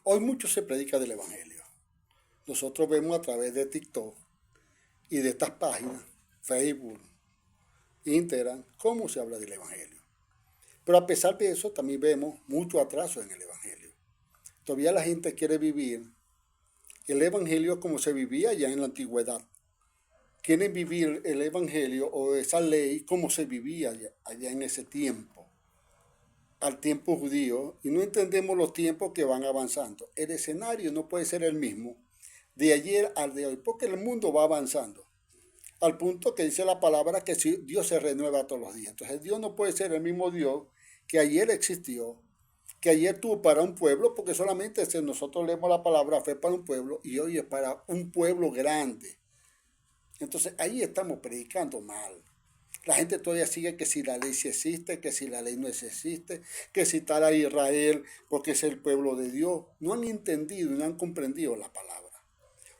Hoy mucho se predica del Evangelio. Nosotros vemos a través de TikTok y de estas páginas, Facebook, Instagram, cómo se habla del Evangelio. Pero a pesar de eso, también vemos mucho atraso en el Evangelio. Todavía la gente quiere vivir el Evangelio como se vivía ya en la antigüedad. Quieren vivir el Evangelio o esa ley como se vivía allá en ese tiempo, al tiempo judío, y no entendemos los tiempos que van avanzando. El escenario no puede ser el mismo de ayer al de hoy, porque el mundo va avanzando, al punto que dice la palabra que Dios se renueva todos los días. Entonces Dios no puede ser el mismo Dios que ayer existió, que ayer tuvo para un pueblo, porque solamente si nosotros leemos la palabra fue para un pueblo y hoy es para un pueblo grande. Entonces ahí estamos predicando mal. La gente todavía sigue que si la ley sí existe, que si la ley no existe, que si tal a Israel porque es el pueblo de Dios. No han entendido y no han comprendido la palabra.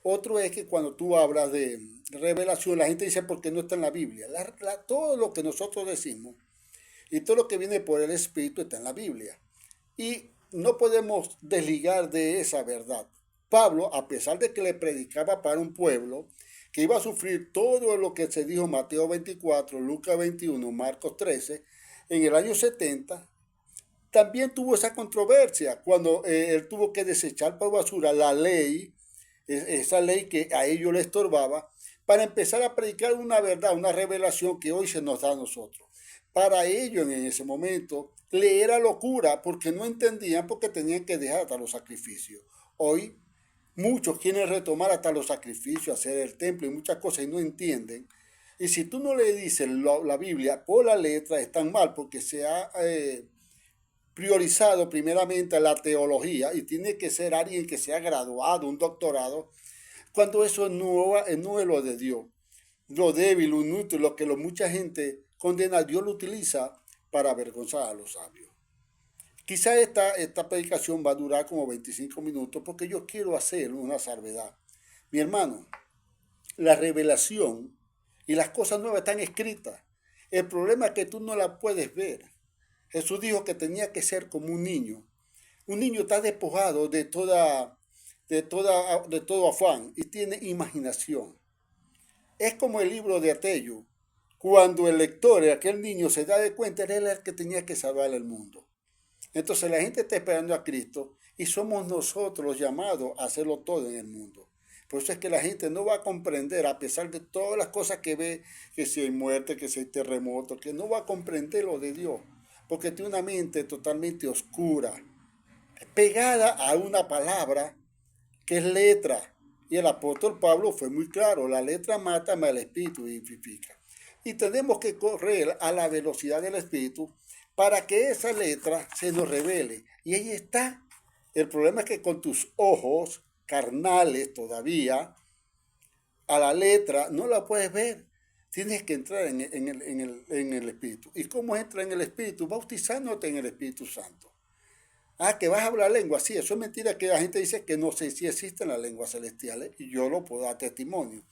Otro es que cuando tú hablas de revelación, la gente dice porque no está en la Biblia. Todo lo que nosotros decimos y todo lo que viene por el Espíritu está en la Biblia. Y no podemos desligar de esa verdad. Pablo, a pesar de que le predicaba para un pueblo que iba a sufrir todo lo que se dijo en Mateo 24, Lucas 21, Marcos 13, en el año 70, también tuvo esa controversia cuando él tuvo que desechar por basura la ley, esa ley que a ellos le estorbaba, para empezar a predicar una verdad, una revelación que hoy se nos da a nosotros. Para ellos en ese momento le era locura porque no entendían, porque tenían que dejar hasta los sacrificios. Hoy muchos quieren retomar hasta los sacrificios, hacer el templo y muchas cosas y no entienden. Y si tú no le dices la Biblia por la letra, están mal porque se ha priorizado primeramente la teología y tiene que ser alguien que sea graduado, un doctorado, cuando eso no es lo de Dios. Lo débil, lo inútil, lo que mucha gente condena, Dios lo utiliza para avergonzar a los sabios. Quizá esta predicación va a durar como 25 minutos porque yo quiero hacer una salvedad. Mi hermano, la revelación y las cosas nuevas están escritas. El problema es que tú no las puedes ver. Jesús dijo que tenía que ser como un niño. Un niño está despojado de todo afán y tiene imaginación. Es como el libro de Atelio. Cuando el lector, aquel niño, se da de cuenta, él era el que tenía que salvar el mundo. Entonces la gente está esperando a Cristo y somos nosotros los llamados a hacerlo todo en el mundo. Por eso es que la gente no va a comprender, a pesar de todas las cosas que ve, que si hay muerte, que si hay terremoto, que no va a comprender lo de Dios, porque tiene una mente totalmente oscura, pegada a una palabra que es letra. Y el apóstol Pablo fue muy claro, la letra mata, mas el espíritu vivifica. Y tenemos que correr a la velocidad del espíritu para que esa letra se nos revele. Y ahí está. El problema es que con tus ojos carnales todavía, a la letra no la puedes ver. Tienes que entrar en el Espíritu. ¿Y cómo entra en el Espíritu? Bautizándote en el Espíritu Santo. Ah, que vas a hablar lengua. Sí, eso es mentira que la gente dice que no sé si existen las lenguas celestiales y yo lo puedo dar testimonio.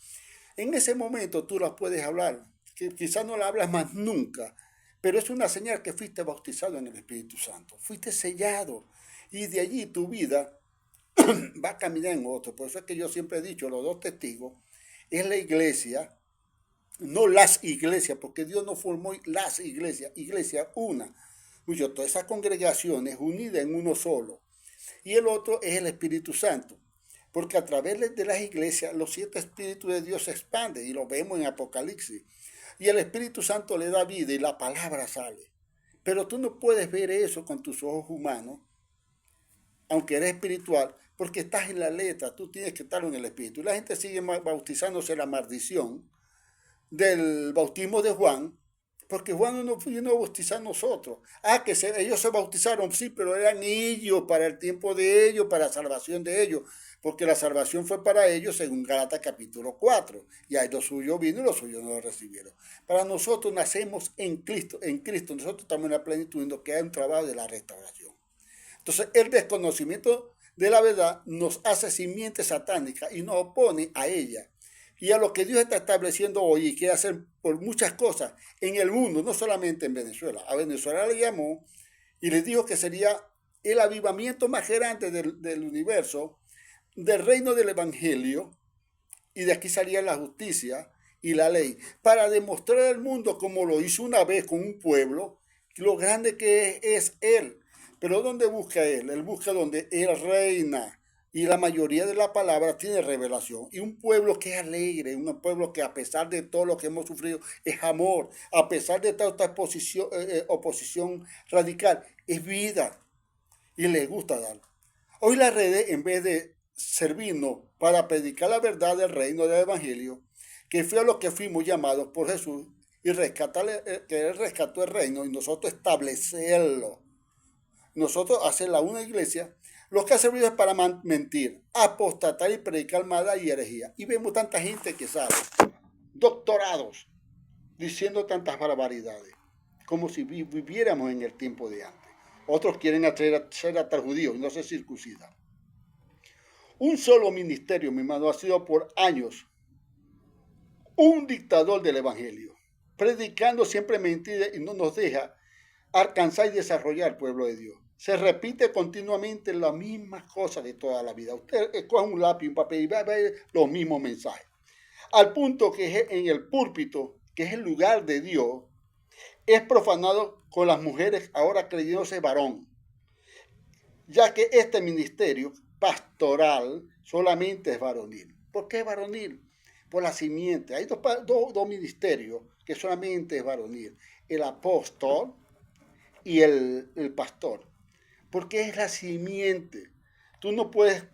En ese momento tú las puedes hablar, que quizás no la hablas más nunca, pero es una señal que fuiste bautizado en el Espíritu Santo, fuiste sellado y de allí tu vida va a caminar en otro. Por eso es que yo siempre he dicho, los dos testigos es la iglesia, no las iglesias, porque Dios no formó las iglesias, iglesia una. Mucho, todas esas congregaciones unidas en uno solo. Y el otro es el Espíritu Santo. Porque a través de las iglesias los 7 espíritus de Dios se expanden y lo vemos en Apocalipsis. Y el Espíritu Santo le da vida y la palabra sale. Pero tú no puedes ver eso con tus ojos humanos, aunque eres espiritual, porque estás en la letra, tú tienes que estar en el Espíritu. Y la gente sigue bautizándose la maldición del bautismo de Juan, porque Juan no vino a bautizar a nosotros. Ah, que ellos se bautizaron, sí, pero eran ellos, para el tiempo de ellos, para la salvación de ellos, porque la salvación fue para ellos según Gálatas capítulo 4. Y ahí lo suyo vino y lo suyo no lo recibieron. Para nosotros nacemos en Cristo nosotros estamos en la plenitud, en lo que hay un trabajo de la restauración. Entonces, el desconocimiento de la verdad nos hace simiente satánica y nos opone a ella y a lo que Dios está estableciendo hoy y quiere hacer por muchas cosas en el mundo, no solamente en Venezuela. A Venezuela le llamó y le dijo que sería el avivamiento más grande del universo, del reino del evangelio, y de aquí salía la justicia y la ley, para demostrar al mundo, como lo hizo una vez con un pueblo, lo grande que es Él. Pero ¿dónde busca Él? Él busca donde Él reina. Y la mayoría de la palabra tiene revelación. Y un pueblo que es alegre, un pueblo que a pesar de todo lo que hemos sufrido es amor, a pesar de toda esta oposición radical, es vida y le gusta dar. Hoy la red, en vez de servirnos para predicar la verdad del reino del evangelio, que fue a lo que fuimos llamados por Jesús, y que Él rescató el reino y nosotros establecerlo. Nosotros hacer una iglesia, lo que ha servido es para mentir, apostatar y predicar maldad y herejía. Y vemos tanta gente que sabe, doctorados, diciendo tantas barbaridades, como si viviéramos en el tiempo de antes. Otros quieren ser hasta judíos y no se circuncidan. Un solo ministerio, mi hermano, ha sido por años un dictador del evangelio, predicando siempre mentiras y no nos deja alcanzar y desarrollar el pueblo de Dios. Se repite continuamente las mismas cosas de toda la vida. Usted coge un lápiz, un papel y va a ver los mismos mensajes. Al punto que en el púlpito, que es el lugar de Dios, es profanado con las mujeres ahora creyéndose varón, ya que este ministerio pastoral solamente es varonil. ¿Por qué varonil? Por la simiente. Hay dos ministerios que solamente es varonil. El apóstol y el pastor. Porque es la simiente. Tú no puedes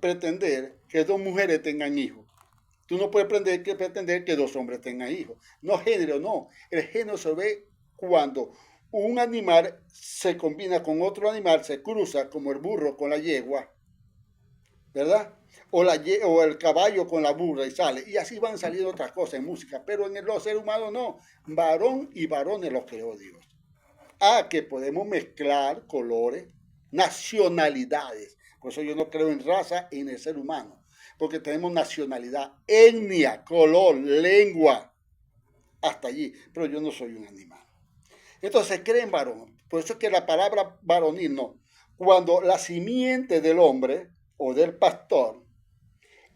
pretender que dos mujeres tengan hijos. Tú no puedes pretender que dos hombres tengan hijos. No, género, no. El género se ve cuando un animal se combina con otro animal, se cruza como el burro con la yegua, ¿verdad? O el caballo con la burra y sale. Y así van saliendo otras cosas en música. Pero en los seres humanos no. Varón y varones los creó Dios. Que podemos mezclar colores, nacionalidades. Por eso yo no creo en raza en el ser humano. Porque tenemos nacionalidad, etnia, color, lengua. Hasta allí. Pero yo no soy un animal. Entonces cree en varón. Por eso es que la palabra varonil no. Cuando la simiente del hombre o del pastor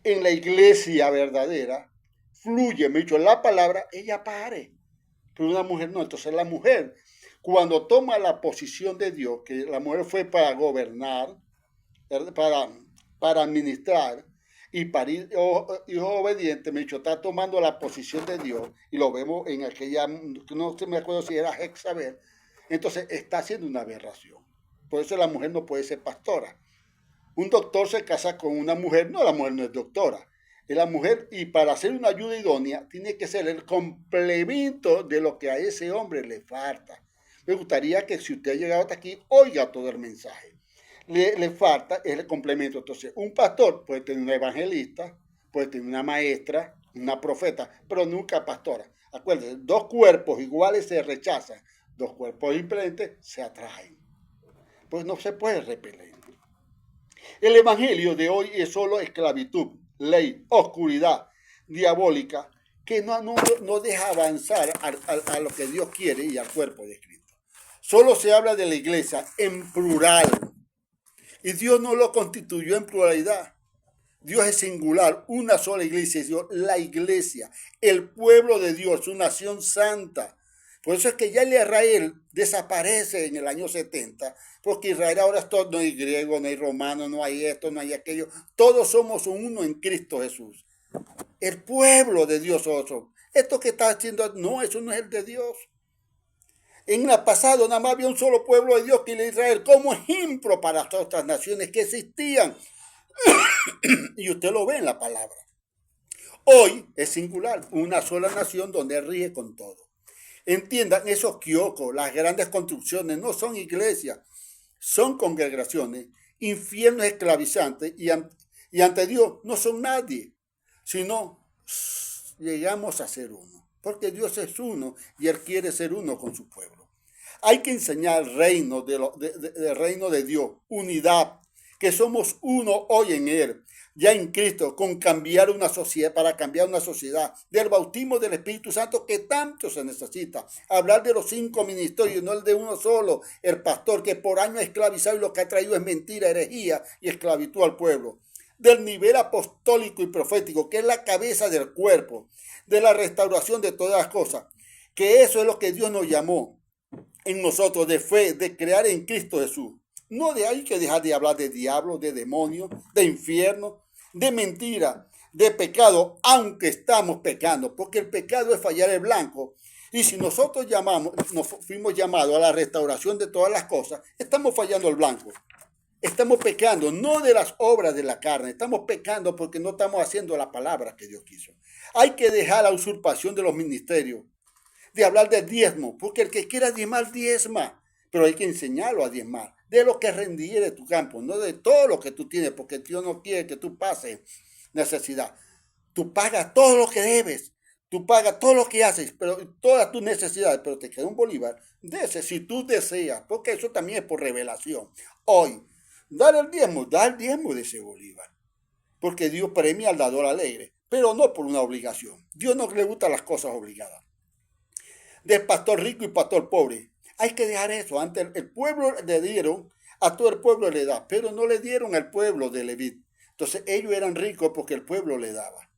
en la iglesia verdadera fluye, me dicho, la palabra, ella pare. Pero una mujer no. Entonces la mujer, cuando toma la posición de Dios, que la mujer fue para gobernar, para administrar y parir hijos obedientes, me dicho, está tomando la posición de Dios, y lo vemos en aquella, no me acuerdo si era Jezabel, entonces está haciendo una aberración. Por eso la mujer no puede ser pastora. Un doctor se casa con una mujer, no, la mujer no es doctora. Es la mujer, y para hacer una ayuda idónea, tiene que ser el complemento de lo que a ese hombre le falta. Me gustaría que si usted ha llegado hasta aquí, oiga todo el mensaje. Le falta el complemento. Entonces, un pastor puede tener una evangelista, puede tener una maestra, una profeta, pero nunca pastora. Acuérdense, dos cuerpos iguales se rechazan, dos cuerpos diferentes se atraen. Pues no se puede repeler. El evangelio de hoy es solo esclavitud, ley, oscuridad diabólica, que no deja avanzar a lo que Dios quiere y al cuerpo de Cristo. Solo se habla de la iglesia en plural. Y Dios no lo constituyó en pluralidad. Dios es singular, una sola iglesia, Dios, la iglesia, el pueblo de Dios, su nación santa. Por eso es que ya el Israel desaparece en el año 70, porque Israel ahora es todo, no hay griego, no hay romano, no hay esto, no hay aquello. Todos somos uno en Cristo Jesús. El pueblo de Dios somos. Esto que está haciendo, no, eso no es el de Dios. En el pasado nada más había un solo pueblo de Dios, que era Israel, como ejemplo para todas otras naciones que existían. Y usted lo ve en la palabra. Hoy es singular, una sola nación donde rige con todo. Entiendan, esos kioscos, las grandes construcciones, no son iglesias, son congregaciones, infiernos esclavizantes, y ante Dios no son nadie, sino llegamos a ser uno, porque Dios es uno y Él quiere ser uno con su pueblo. Hay que enseñar el reino del reino de Dios, unidad, que somos uno hoy en Él, ya en Cristo, con cambiar una sociedad, para cambiar una sociedad, del bautismo del Espíritu Santo que tanto se necesita. Hablar de los 5 ministerios, no el de uno solo, el pastor que por años ha esclavizado y lo que ha traído es mentira, herejía y esclavitud al pueblo. Del nivel apostólico y profético, que es la cabeza del cuerpo, de la restauración de todas las cosas, que eso es lo que Dios nos llamó en nosotros, de fe, de crear en Cristo Jesús. No de hay que dejar de hablar de diablo, de demonio, de infierno, de mentira, de pecado, aunque estamos pecando, porque el pecado es fallar el blanco. Y si nosotros nos fuimos llamados a la restauración de todas las cosas, estamos fallando el blanco. Estamos pecando, no de las obras de la carne, estamos pecando porque no estamos haciendo la palabra que Dios quiso. Hay que dejar la usurpación de los ministerios, de hablar de diezmo, porque el que quiera diezmar, diezma, pero hay que enseñarlo a diezmar, de lo que rendí de tu campo, no de todo lo que tú tienes, porque Dios no quiere que tú pases necesidad. Tú pagas todo lo que debes, tú pagas todo lo que haces, pero todas tus necesidades, pero te queda un bolívar de ese, si tú deseas, porque eso también es por revelación. Hoy, da el diezmo de ese bolívar, porque Dios premia al dador alegre, pero no por una obligación. Dios no le gustan las cosas obligadas. Del pastor rico y pastor pobre. Hay que dejar eso. Antes el pueblo le dieron, a todo el pueblo le da, pero no le dieron al pueblo de Leví. Entonces ellos eran ricos porque el pueblo le daba.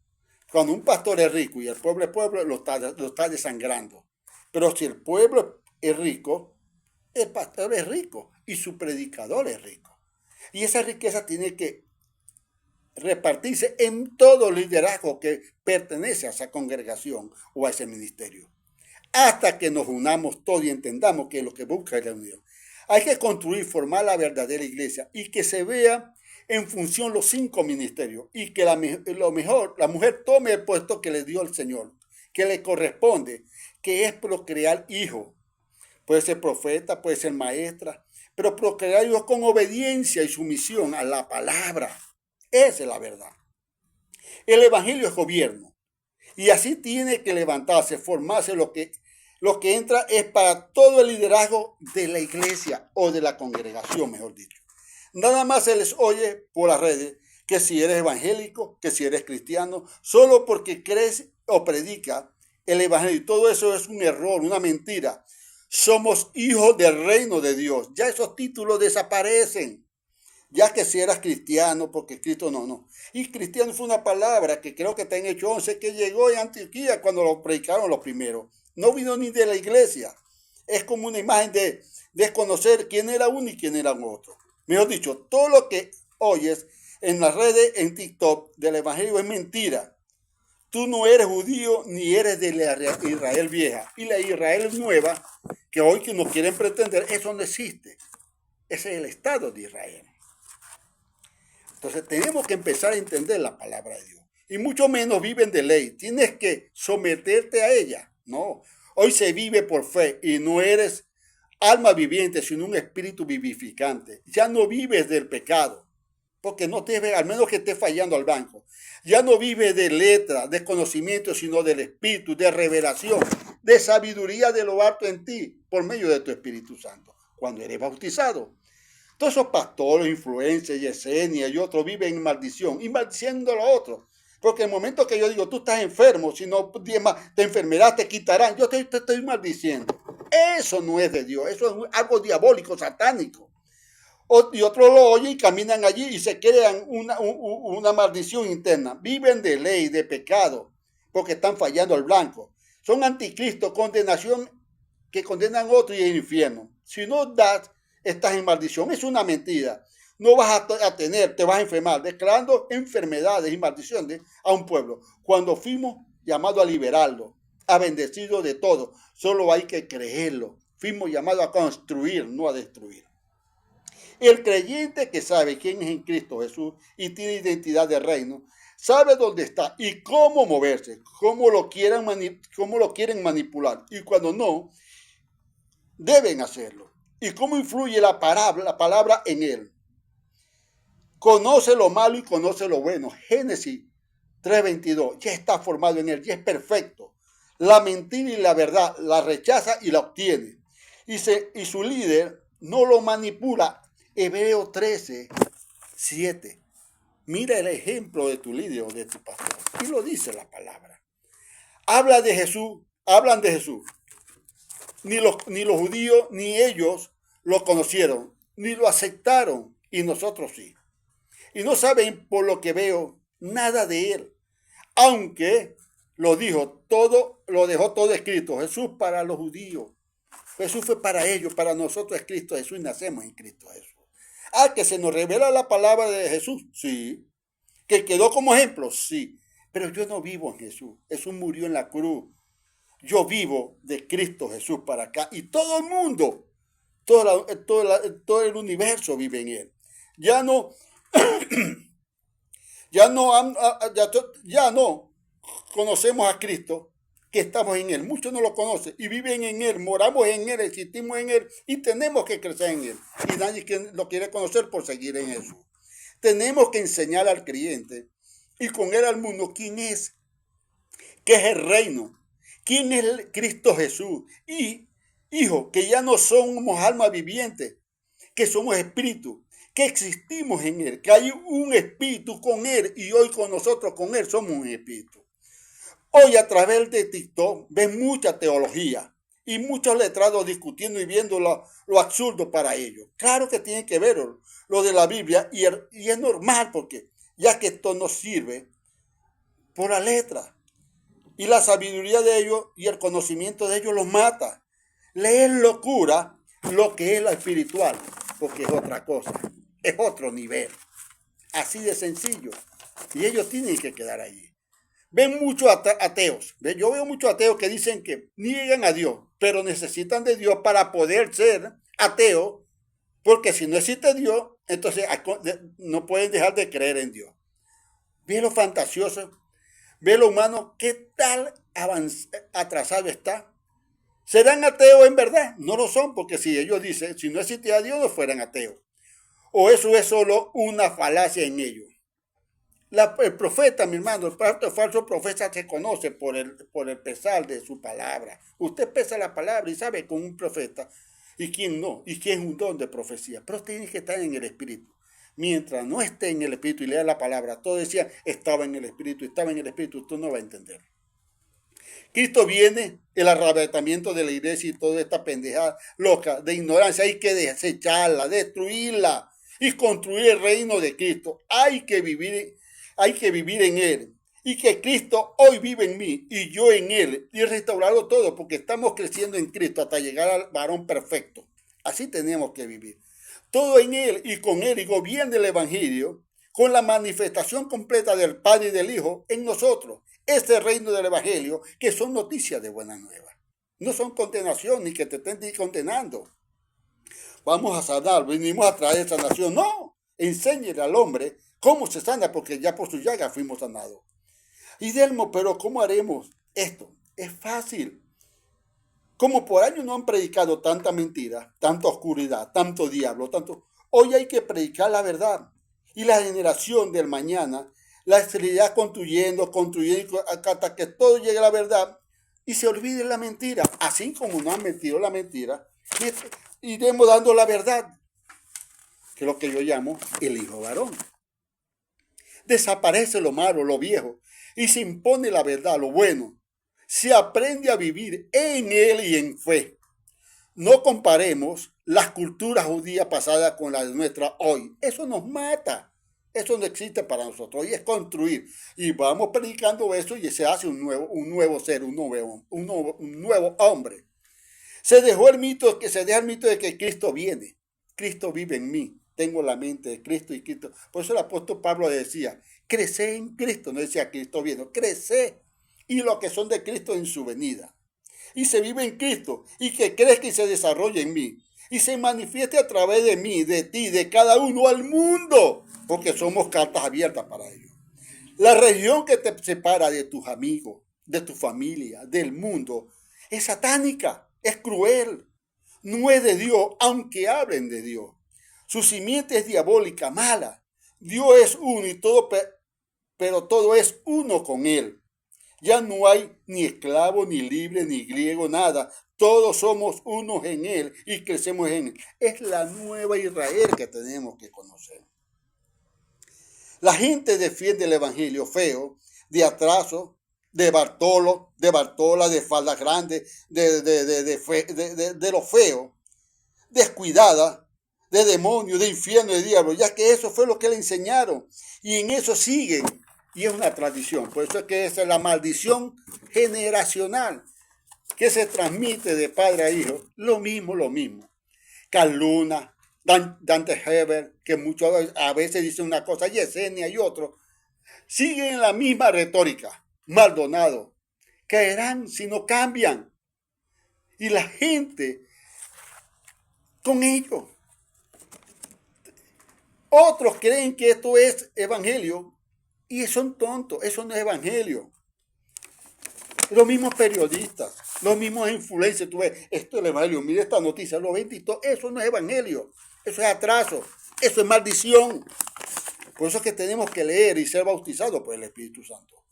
Cuando un pastor es rico y el pueblo lo está desangrando. Pero si el pueblo es rico, el pastor es rico y su predicador es rico. Y esa riqueza tiene que repartirse en todo liderazgo que pertenece a esa congregación o a ese ministerio. Hasta que nos unamos todos y entendamos que lo que busca es la unión. Hay que construir, formar la verdadera iglesia y que se vea en función los 5 ministerios y que la mujer tome el puesto que le dio el Señor, que le corresponde, que es procrear hijos. Puede ser profeta, puede ser maestra, pero procrear hijos con obediencia y sumisión a la palabra. Esa es la verdad. El evangelio es gobierno y así tiene que levantarse, formarse lo que entra es para todo el liderazgo de la iglesia o de la congregación, mejor dicho. Nada más se les oye por las redes que si eres evangélico, que si eres cristiano, solo porque crees o predicas el evangelio. Y todo eso es un error, una mentira. Somos hijos del reino de Dios. Ya esos títulos desaparecen. Ya que si eras cristiano, porque Cristo no. Y cristiano fue una palabra que creo que está en Hechos 11, que llegó en Antioquía cuando lo predicaron los primeros. No vino ni de la iglesia. Es como una imagen de desconocer quién era uno y quién era otro. Mejor dicho, todo lo que oyes en las redes, en TikTok, del evangelio es mentira. Tú no eres judío ni eres de la Israel vieja. Y la Israel nueva, que hoy que nos quieren pretender, eso no existe. Ese es el Estado de Israel. Entonces tenemos que empezar a entender la palabra de Dios. Y mucho menos viven de ley. Tienes que someterte a ella. No. Hoy se vive por fe y no eres alma viviente, sino un espíritu vivificante. Ya no vives del pecado, porque no te ve, al menos que estés fallando al banco. Ya no vives de letra, de conocimiento, sino del espíritu, de revelación, de sabiduría de lo alto en ti, por medio de tu Espíritu Santo, cuando eres bautizado. Todos esos pastores, influencers, Yesenia y otros viven en maldición y maldiciendo a los otros. Porque en el momento que yo digo, tú estás enfermo, si no te enfermedad te quitarán, yo te estoy maldiciendo. Eso no es de Dios, eso es algo diabólico, satánico. Y otros lo oyen y caminan allí y se crean una maldición interna. Viven de ley, de pecado, porque están fallando al blanco. Son anticristo, condenación que condenan a otros y el infierno. Si no das, estás en maldición. Es una mentira. No vas a tener, te vas a enfermar, declarando enfermedades y maldiciones a un pueblo. Cuando fuimos llamados a liberarlo, a bendecirlo de todo, solo hay que creerlo. Fuimos llamados a construir, no a destruir. El creyente que sabe quién es en Cristo Jesús y tiene identidad de reino, sabe dónde está y cómo moverse, cómo lo quieren manipular. Y cuando no, deben hacerlo. Y cómo influye la palabra en él. Conoce lo malo y conoce lo bueno. Génesis 3:22. Ya está formado en él, ya es perfecto. La mentira y la verdad la rechaza y la obtiene. Y su líder no lo manipula. Hebreo 13:7. Mira el ejemplo de tu líder o de tu pastor. Y lo dice la palabra. Hablan de Jesús. Ni los judíos ni ellos lo conocieron, ni lo aceptaron, y nosotros sí. Y no saben, por lo que veo, nada de él. Aunque lo dejó todo escrito. Jesús para los judíos. Jesús fue para ellos, para nosotros es Cristo Jesús y nacemos en Cristo Jesús. Que se nos revela la palabra de Jesús, sí. Que quedó como ejemplo, sí. Pero yo no vivo en Jesús. Jesús murió en la cruz. Yo vivo de Cristo Jesús para acá. Y todo el mundo, todo el universo vive en Él. Ya no, ya no conocemos a Cristo, que estamos en Él. Muchos no lo conocen y viven en Él, moramos en Él, existimos en Él y tenemos que crecer en Él. Y nadie lo quiere conocer por seguir en Jesús. Tenemos que enseñar al creyente y con Él al mundo quién es, qué es el reino, quién es el Cristo Jesús. Y, hijo, que ya no somos alma viviente, que somos espíritu, que existimos en Él, que hay un espíritu con Él y hoy con nosotros, con Él, somos un espíritu. Hoy a través de TikTok ven mucha teología y muchos letrados discutiendo y viendo lo absurdo para ellos. Claro que tienen que ver lo de la Biblia y es normal porque ya que esto nos sirve por la letra y la sabiduría de ellos y el conocimiento de ellos los mata. Leer locura lo que es lo espiritual, porque es otra cosa, es otro nivel, así de sencillo, y ellos tienen que quedar allí. Ven muchos ateos. Yo veo muchos ateos que dicen que niegan a Dios, pero necesitan de Dios para poder ser ateos, porque si no existe Dios, entonces no pueden dejar de creer en Dios. Ve lo fantasioso, ve lo humano, qué tal atrasado está. ¿Serán ateos en verdad? No lo son, porque si ellos dicen, si no existía Dios, no fueran ateos. O eso es solo una falacia en ellos. El profeta, mi hermano, el falso profeta se conoce por el pesar de su palabra. Usted pesa la palabra y sabe con un profeta y quién no, y quién es un don de profecía. Pero tiene que estar en el espíritu. Mientras no esté en el espíritu y lea la palabra, todo decía, estaba en el espíritu, usted no va a entender. Cristo viene, el arrebatamiento de la iglesia y toda esta pendejada loca de ignorancia, hay que desecharla, destruirla y construir el reino de Cristo. Hay que vivir en Él. Y que Cristo hoy vive en mí y yo en Él. Y restaurarlo todo porque estamos creciendo en Cristo hasta llegar al varón perfecto. Así tenemos que vivir. Todo en Él y con Él y gobierna el Evangelio con la manifestación completa del Padre y del Hijo en nosotros. Este reino del Evangelio que son noticias de buena nueva. No son condenación ni que te estén condenando. Vamos a sanar, venimos a traer sanación. No, enséñele al hombre cómo se sana, porque ya por su llaga fuimos sanados. Y Delmo, pero ¿cómo haremos esto? Es fácil. Como por años no han predicado tanta mentira, tanta oscuridad, tanto diablo, hoy hay que predicar la verdad. Y la generación del mañana la esterilidad construyendo hasta que todo llegue a la verdad y se olvide la mentira. Así como no han mentido la mentira, iremos dando la verdad, que es lo que yo llamo el hijo varón. Desaparece lo malo, lo viejo, y se impone la verdad, lo bueno. Se aprende a vivir en él y en fe. No comparemos las culturas judías pasadas con las de nuestra hoy. Eso nos mata. Eso no existe para nosotros. Hoy es construir. Y vamos predicando eso y se hace un nuevo ser, un nuevo hombre. Se deja el mito de que Cristo viene. Cristo vive en mí. Tengo la mente de Cristo y Cristo. Por eso el apóstol Pablo decía, crece en Cristo. No decía Cristo viene, crece. Y los que son de Cristo en su venida. Y se vive en Cristo. Y que crezca y se desarrolle en mí. Y se manifieste a través de mí, de ti, de cada uno al mundo. Porque somos cartas abiertas para ellos. La región que te separa de tus amigos, de tu familia, del mundo, es satánica, es cruel. No es de Dios, aunque hablen de Dios. Su simiente es diabólica, mala. Dios es uno y todo, pero todo es uno con Él. Ya no hay ni esclavo, ni libre, ni griego, nada. Todos somos unos en Él y crecemos en Él. Es la nueva Israel que tenemos que conocer. La gente defiende el evangelio feo, de atraso, de Bartola, de faldas grandes, de lo feo, descuidada, de demonio, de infierno, de diablo, ya que eso fue lo que le enseñaron. Y en eso siguen. Y es una tradición. Por eso es que esa es la maldición generacional que se transmite de padre a hijo. Lo mismo, lo mismo. Carl Luna, Dante Heber, que muchos a veces dicen una cosa, Yesenia y otro, siguen la misma retórica. Maldonado, caerán si no cambian. Y la gente con ellos. Otros creen que esto es evangelio y son tontos, eso no es evangelio. Los mismos periodistas, los mismos influencers, tú ves, esto es el evangelio, mira esta noticia, lo ven y todo, eso no es evangelio, eso es atraso, eso es maldición. Por eso es que tenemos que leer y ser bautizados por el Espíritu Santo.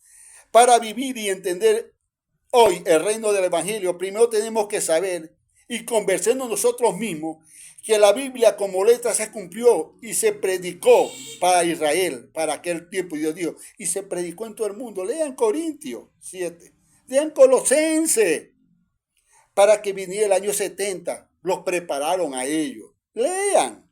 Para vivir y entender hoy el reino del evangelio, primero tenemos que saber y conversarnos nosotros mismos que la Biblia como letra se cumplió y se predicó para Israel, para aquel tiempo, y Dios dijo, y se predicó en todo el mundo. Lean Corintios 7, lean Colosenses, para que viniera el año 70, los prepararon a ellos. Lean.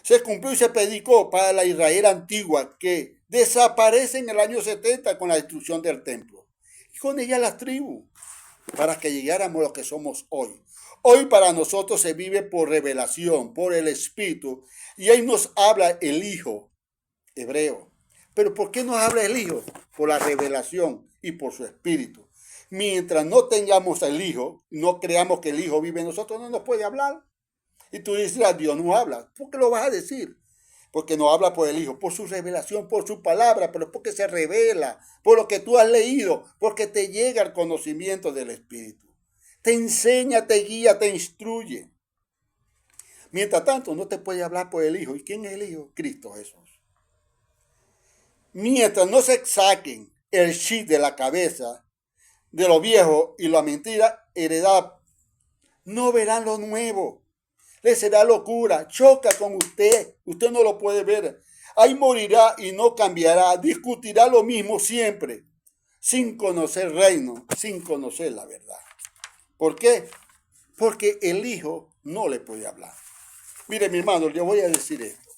Se cumplió y se predicó para la Israel antigua, que desaparece en el año 70 con la destrucción del templo. Y con ella las tribus, para que llegáramos a lo que somos hoy. Hoy para nosotros se vive por revelación, por el Espíritu, y ahí nos habla el Hijo hebreo. ¿Pero por qué nos habla el Hijo? Por la revelación y por su Espíritu. Mientras no tengamos el Hijo, no creamos que el Hijo vive en nosotros, no nos puede hablar. Y tú dices, Dios no habla. ¿Por qué lo vas a decir? Porque no habla por el Hijo, por su revelación, por su palabra, pero porque se revela, por lo que tú has leído, porque te llega el conocimiento del Espíritu. Te enseña, te guía, te instruye. Mientras tanto, no te puede hablar por el Hijo. ¿Y quién es el Hijo? Cristo Jesús. Mientras no se saquen el chip de la cabeza de lo viejo y la mentira heredada, no verán lo nuevo. Les será locura, choca con usted. Usted no lo puede ver. Ahí morirá y no cambiará. Discutirá lo mismo siempre, sin conocer el reino, sin conocer la verdad. ¿Por qué? Porque el Hijo no le puede hablar. Mire, mi hermano, le voy a decir esto.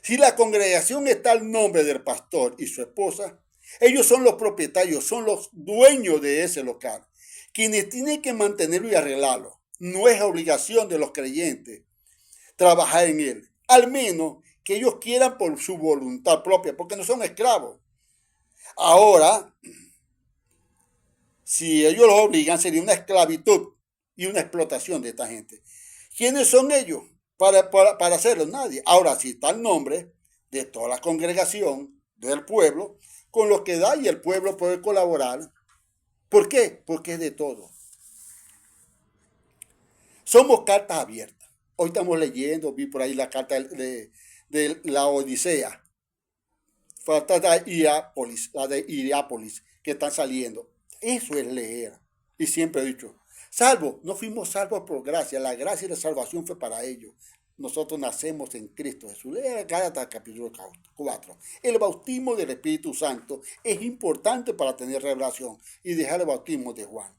Si la congregación está al nombre del pastor y su esposa, ellos son los propietarios, son los dueños de ese local, quienes tienen que mantenerlo y arreglarlo. No es obligación de los creyentes trabajar en él, al menos que ellos quieran por su voluntad propia, porque no son esclavos. Ahora, si ellos los obligan, sería una esclavitud y una explotación de esta gente. ¿Quiénes son ellos para hacerlo? Nadie. Ahora, si está el nombre de toda la congregación, del pueblo, con lo que da y el pueblo puede colaborar. ¿Por qué? Porque es de todo. Somos cartas abiertas. Hoy estamos leyendo, vi por ahí la carta de la Odisea. Falta la de Iriápolis, que están saliendo. Eso es leer. Y siempre he dicho, salvo, no fuimos salvos por gracia. La gracia y la salvación fue para ellos. Nosotros nacemos en Cristo Jesús. Lea Gálatas capítulo 4. El bautismo del Espíritu Santo es importante para tener revelación y dejar el bautismo de Juan.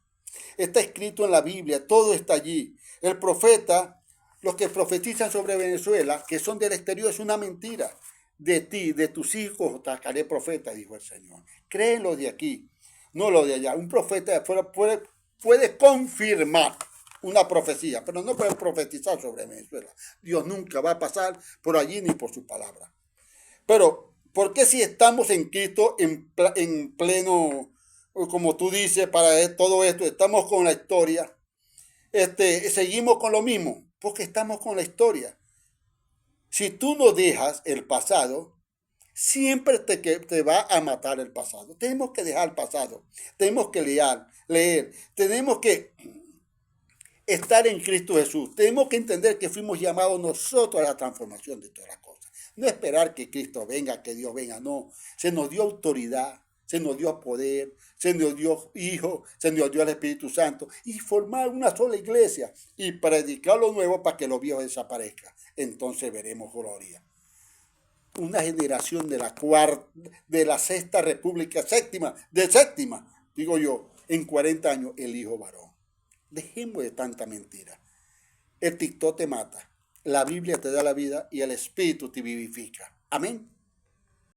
Está escrito en la Biblia, todo está allí. El profeta, los que profetizan sobre Venezuela, que son del exterior, es una mentira. De ti, de tus hijos, sacaré profeta, dijo el Señor. Créenlo de aquí, no lo de allá. Un profeta de afuera puede confirmar una profecía, pero no puede profetizar sobre Venezuela. Dios nunca va a pasar por allí ni por su palabra. Pero, ¿por qué si estamos en Cristo en pleno, como tú dices, para todo esto, estamos con la historia, seguimos con lo mismo? Porque estamos con la historia. Si tú no dejas el pasado, siempre te va a matar el pasado. Tenemos que dejar el pasado. Tenemos que leer. Tenemos que estar en Cristo Jesús. Tenemos que entender que fuimos llamados nosotros a la transformación de todas las cosas. No esperar que Cristo venga, que Dios venga. No. Se nos dio autoridad, se nos dio poder, se nos dio Hijo, se nos dio el Espíritu Santo. Y formar una sola iglesia y predicar lo nuevo para que lo viejo desaparezca. Entonces veremos gloria. una generación de la sexta república, séptima, digo yo, en 40 años, el hijo varón. Dejemos de tanta mentira. El TikTok te mata, la Biblia te da la vida y el Espíritu te vivifica. Amén.